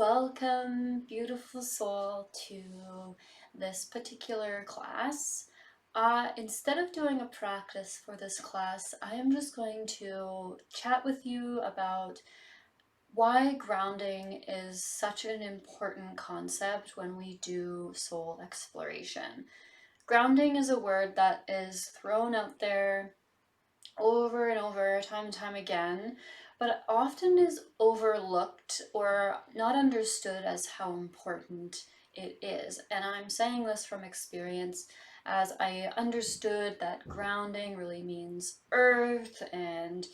Welcome, beautiful soul, to this particular class. Instead of doing a practice for this class, I am just going to chat with you about why grounding is such an important concept when we do soul exploration. Grounding is a word that is thrown out there over and over, time and time again, but often is overlooked or not understood as how important it is. And I'm saying this from experience, as I understood that grounding really means earth and,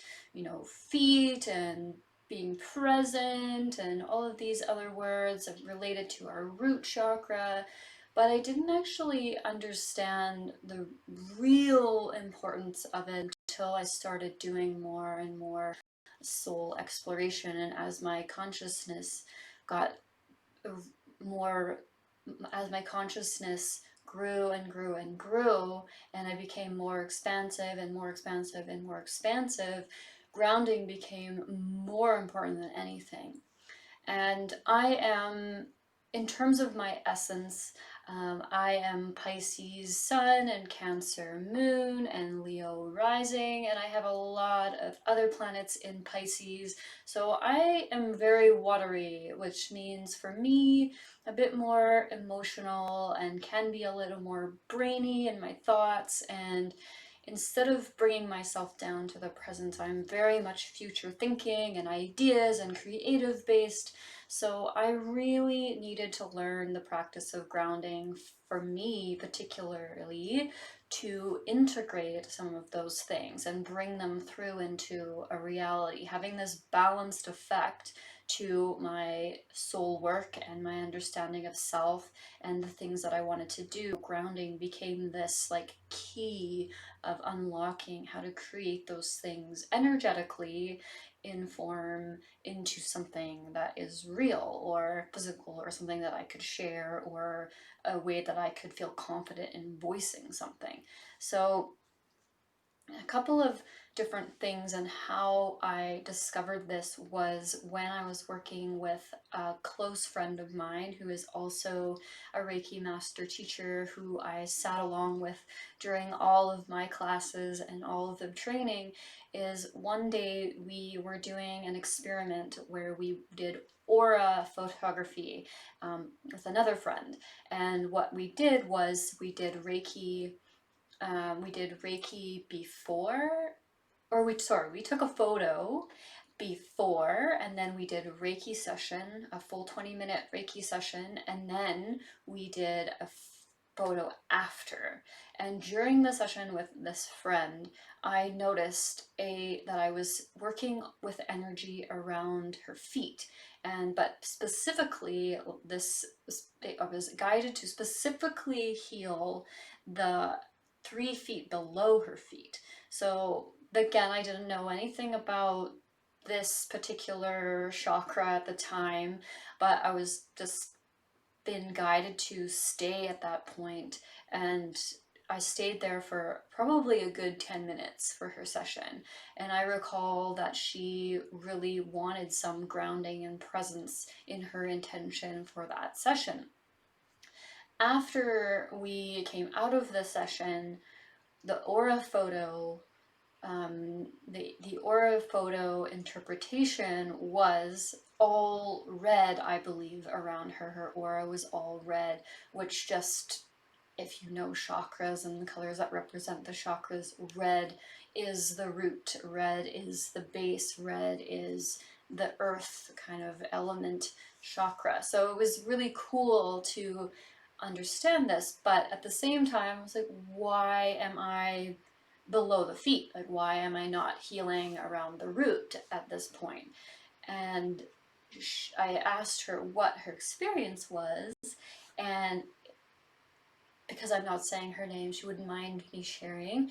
feet and being present and all of these other words related to our root chakra, but I didn't actually understand the real importance of it until I started doing more and more soul exploration. And as my consciousness got more, as my consciousness grew and grew and grew, and I became more expansive and more expansive and more expansive, grounding became more important than anything. And I am, in terms of my essence, I am Pisces Sun and Cancer Moon and Leo Rising, and I have a lot of other planets in Pisces. So I am very watery, which means for me, a bit more emotional and can be a little more brainy in my thoughts. And instead of bringing myself down to the present, I'm very much future thinking and ideas and creative based. So I really needed to learn the practice of grounding, for me particularly, to integrate some of those things and bring them through into a reality, having this balanced effect to my soul work and my understanding of self and the things that I wanted to do. Grounding became this like key of unlocking how to create those things energetically in form into something that is real or physical, or something that I could share, or a way that I could feel confident in voicing something. So a couple of different things and how I discovered this was when I was working with a close friend of mine who is also a Reiki master teacher, who I sat along with during all of my classes and all of the training. Is one day we were doing an experiment where we did aura photography with another friend, and what we did was we did Reiki before, or we took a photo before, and then we did a Reiki session, a full 20-minute Reiki session, and then we did a photo after. And during the session with this friend, I noticed that I was working with energy around her feet, but specifically I was guided to specifically heal the 3 feet below her feet. So again, I didn't know anything about this particular chakra at the time, but I was just been guided to stay at that point, and I stayed there for probably a good 10 minutes for her session. And I recall that she really wanted some grounding and presence in her intention for that session. After we came out of the session, the aura photo, the aura photo interpretation was all red, I believe, around her. Her aura was all red, which just, if you know chakras and the colors that represent the chakras, red is the root, red is the base, red is the earth kind of element chakra. So it was really cool to understand this, but at the same time, I was like, why am I below the feet? Like, why am I not healing around the root at this point? And I asked her what her experience was, and because I'm not saying her name, she wouldn't mind me sharing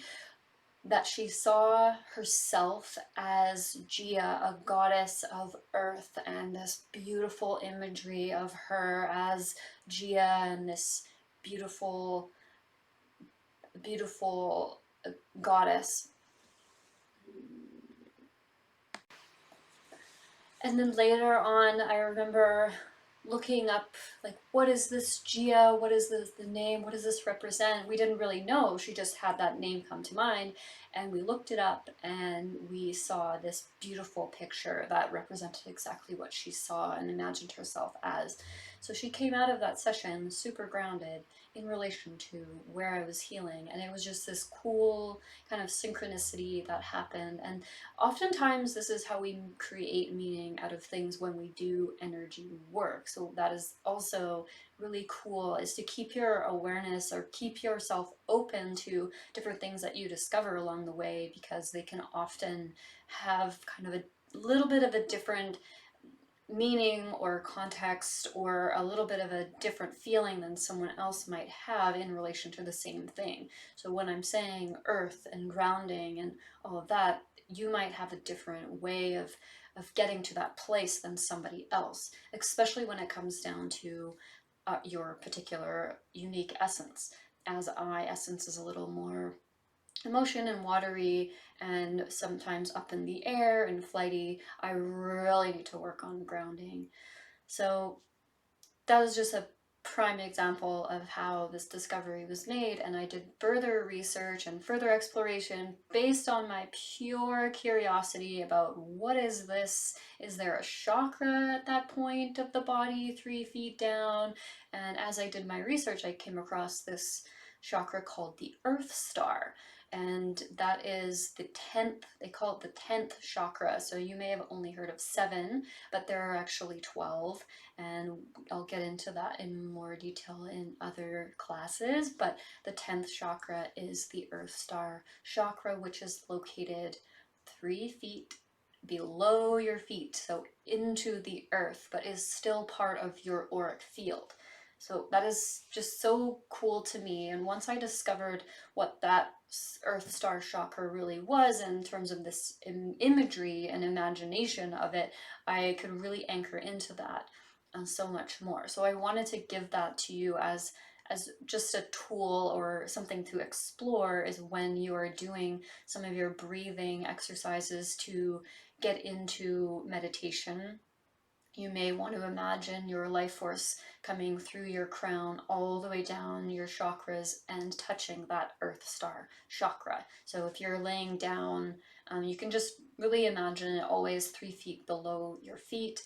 that she saw herself as Gia, a goddess of earth, and this beautiful imagery of her as Gia and this beautiful, beautiful goddess. And then later on, I remember looking up, like, what is this Gia? What is this, the name? What does this represent? We didn't really know. She just had that name come to mind. And we looked it up and we saw this beautiful picture that represented exactly what she saw and imagined herself as. So she came out of that session super grounded in relation to where I was healing. And it was just this cool kind of synchronicity that happened. And oftentimes this is how we create meaning out of things when we do energy work. So that is also really cool, is to keep your awareness or keep yourself open to different things that you discover along the way, because they can often have kind of a little bit of a different meaning or context or a little bit of a different feeling than someone else might have in relation to the same thing. So when I'm saying earth and grounding and all of that, you might have a different way of getting to that place than somebody else, especially when it comes down to your particular unique essence. As I essence is a little more emotion and watery and sometimes up in the air and flighty, I really need to work on grounding. So that was just a prime example of how this discovery was made, and I did further research and further exploration based on my pure curiosity about what is this? Is there a chakra at that point of the body 3 feet down? And as I did my research, I came across this chakra called the Earth Star, and that is the 10th, they call it the 10th chakra. So you may have only heard of 7, but there are actually 12, and I'll get into that in more detail in other classes. But the 10th chakra is the Earth Star chakra, which is located 3 feet below your feet, so into the earth, but is still part of your auric field. So that is just so cool to me. And once I discovered what that Earth Star chakra really was in terms of this imagery and imagination of it, I could really anchor into that and so much more. So I wanted to give that to you as just a tool or something to explore, is when you are doing some of your breathing exercises to get into meditation. You may want to imagine your life force coming through your crown all the way down your chakras and touching that Earth Star chakra. So if you're laying down, you can just really imagine it always 3 feet below your feet.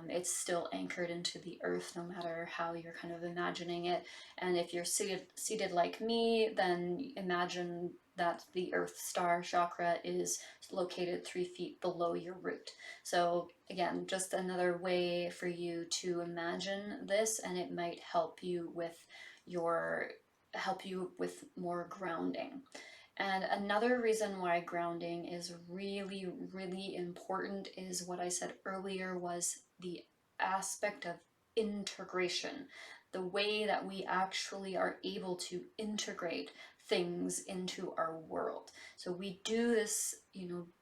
It's still anchored into the earth no matter how you're kind of imagining it. And if you're seated like me, then imagine that the Earth Star chakra is located 3 feet below your root. So again, just another way for you to imagine this, and it might help you with more grounding. And another reason why grounding is really, really important is what I said earlier, was the aspect of integration, the way that we actually are able to integrate things into our world. So we do this,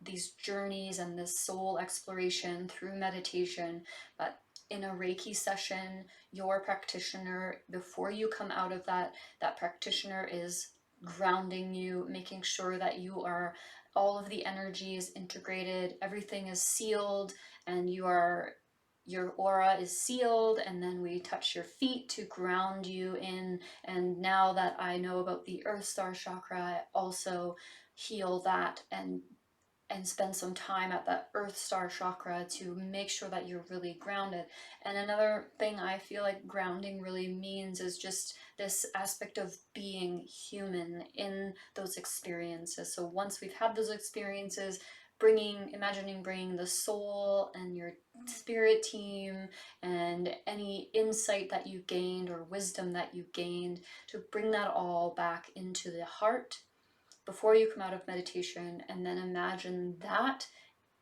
these journeys and this soul exploration through meditation, but in a Reiki session, your practitioner, before you come out of that practitioner is grounding you, making sure that all of the energy is integrated, everything is sealed, and your aura is sealed. And then we touch your feet to ground you in. And now that I know about the Earth Star chakra, I also heal that and spend some time at that Earth Star chakra to make sure that you're really grounded. And another thing I feel like grounding really means is just this aspect of being human in those experiences. So once we've had those experiences, imagining bringing the soul and your spirit team and any insight that you gained or wisdom that you gained, to bring that all back into the heart before you come out of meditation, and then imagine that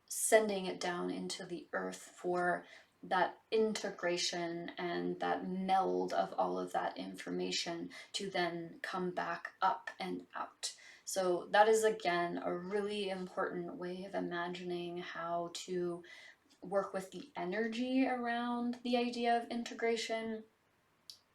sending it down into the earth for that integration and that meld of all of that information to then come back up and out. So that is, again, a really important way of imagining how to work with the energy around the idea of integration.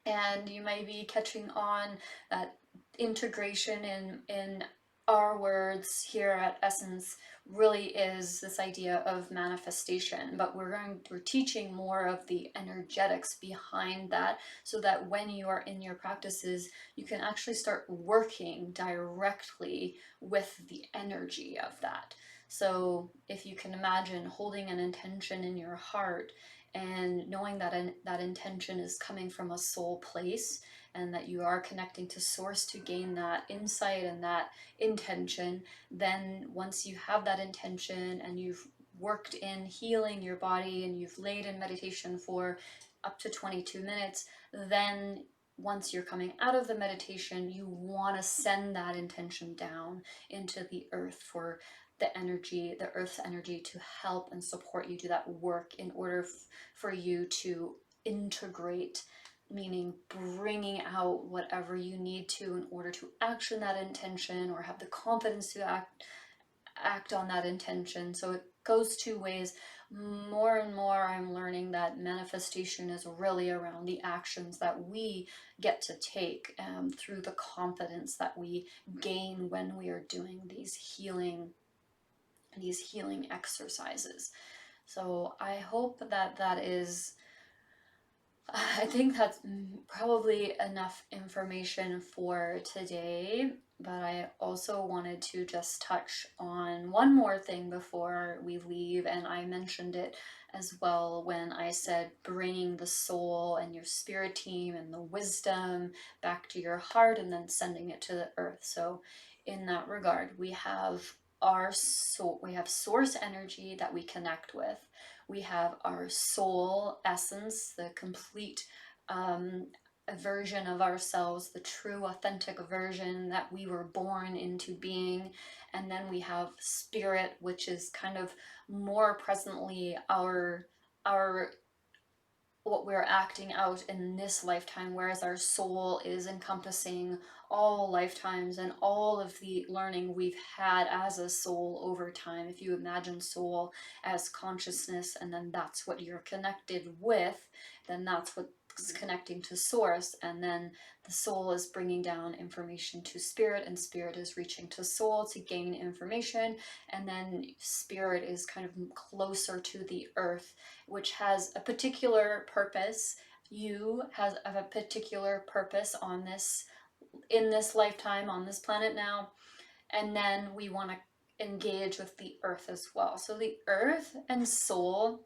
And you might be catching on that integration in our words here at Essence really is this idea of manifestation, but we're teaching more of the energetics behind that, so that when you are in your practices, you can actually start working directly with the energy of that. So if you can imagine holding an intention in your heart and knowing that that intention is coming from a soul place, and that you are connecting to source to gain that insight and that intention, then once you have that intention and you've worked in healing your body and you've laid in meditation for up to 22 minutes, then once you're coming out of the meditation, you want to send that intention down into the earth for the energy, the earth's energy, to help and support you do that work in order for you to integrate, meaning bringing out whatever you need to in order to action that intention or have the confidence to act on that intention. So it goes two ways. More and more I'm learning that manifestation is really around the actions that we get to take through the confidence that we gain when we are doing these healing exercises. So I hope that that is, I think that's probably enough information for today, but I also wanted to just touch on one more thing before we leave, and I mentioned it as well when I said bringing the soul and your spirit team and the wisdom back to your heart and then sending it to the earth. So in that regard, we have our soul, we have source energy that we connect with. We have our soul essence, the complete version of ourselves, the true authentic version that we were born into being. And then we have spirit, which is kind of more presently our what we're acting out in this lifetime, whereas our soul is encompassing all lifetimes and all of the learning we've had as a soul over time. If you imagine soul as consciousness, and then that's what you're connected with, then that's what's connecting to source, and then the soul is bringing down information to spirit, and spirit is reaching to soul to gain information, and then spirit is kind of closer to the earth, which has a particular purpose. You have a particular purpose on this, in this lifetime, on this planet now. And then we want to engage with the earth as well. So the earth and soul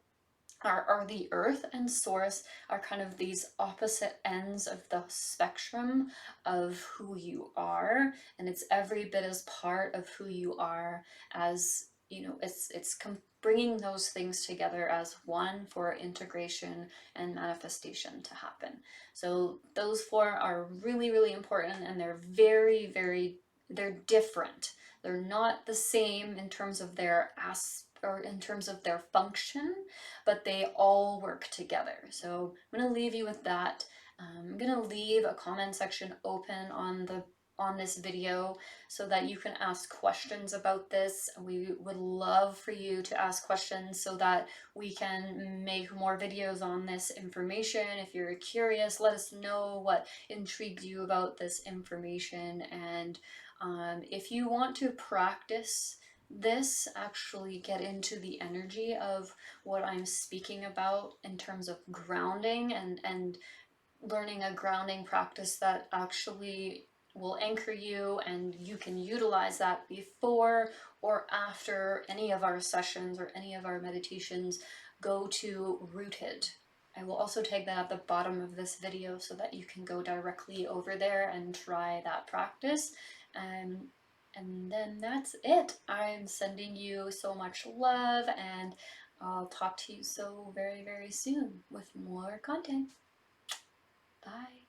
are the earth and source are kind of these opposite ends of the spectrum of who you are, and it's every bit as part of who you are as, you know, it's bringing those things together as one for integration and manifestation to happen. So those four are really, really important, and they're very, very, they're different. They're not the same in terms of their or in terms of their function, but they all work together. So I'm going to leave you with that. I'm going to leave a comment section open on this video so that you can ask questions about this. We would love for you to ask questions so that we can make more videos on this information. If you're curious, let us know what intrigued you about this information. And if you want to practice this, actually get into the energy of what I'm speaking about in terms of grounding, and learning a grounding practice that actually will anchor you, and you can utilize that before or after any of our sessions or any of our meditations, go to Rooted. I will also tag that at the bottom of this video so that you can go directly over there and try that practice. And then that's it. I'm sending you so much love, and I'll talk to you so very, very soon with more content. Bye.